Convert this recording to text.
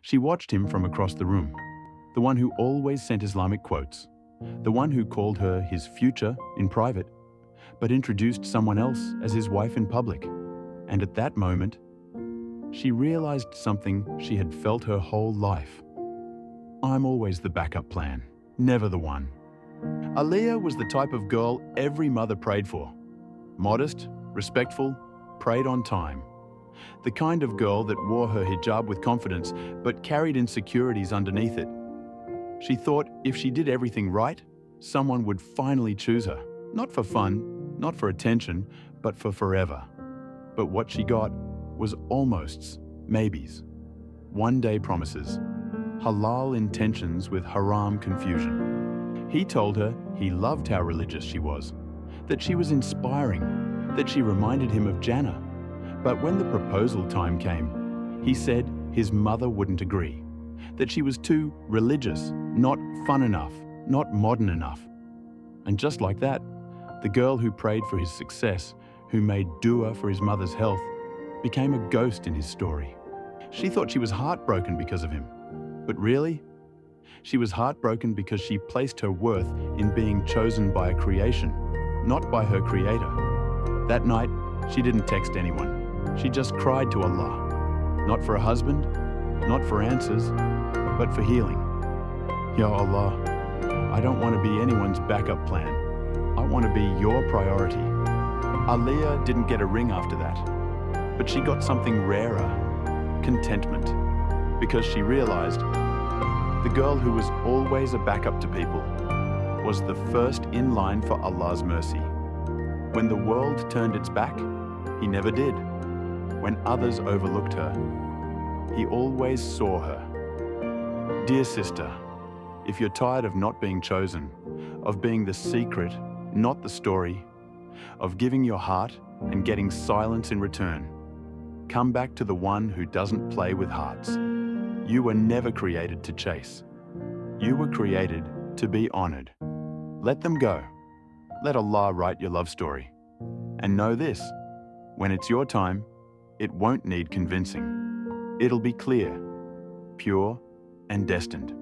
She watched him from across the room, the one who always sent Islamic quotes, the one who called her his future in private, but introduced someone else as his wife in public. And at that moment, she realized something she had felt her whole life. I'm always the backup plan, never the one. Aliyah was the type of girl every mother prayed for. Modest, respectful, prayed on time. The kind of girl that wore her hijab with confidence but carried insecurities underneath it. She thought if she did everything right, someone would finally choose her. Not for fun, not for attention, but for forever. But what she got was almosts, maybes, one-day promises, halal intentions with haram confusion. He told her he loved how religious she was, that she was inspiring, that she reminded him of Jannah. But when the proposal time came, he said his mother wouldn't agree, that she was too religious, not fun enough, not modern enough. And just like that, the girl who prayed for his success, who made dua for his mother's health, became a ghost in his story. She thought she was heartbroken because of him. But really, she was heartbroken because she placed her worth in being chosen by a creation, not by her creator. That night, she didn't text anyone. She just cried to Allah, not for a husband, not for answers, but for healing. Ya Allah, I don't want to be anyone's backup plan. I want to be your priority. Aliyah didn't get a ring after that, but she got something rarer, contentment, because she realized the girl who was always a backup to people was the first in line for Allah's mercy. When the world turned its back, He never did. When others overlooked her, He always saw her. Dear sister, if you're tired of not being chosen, of being the secret, not the story, of giving your heart and getting silence in return, come back to the one who doesn't play with hearts. You were never created to chase. You were created to be honored. Let them go. Let Allah write your love story. And know this, when it's your time, it won't need convincing. It'll be clear, pure, and destined.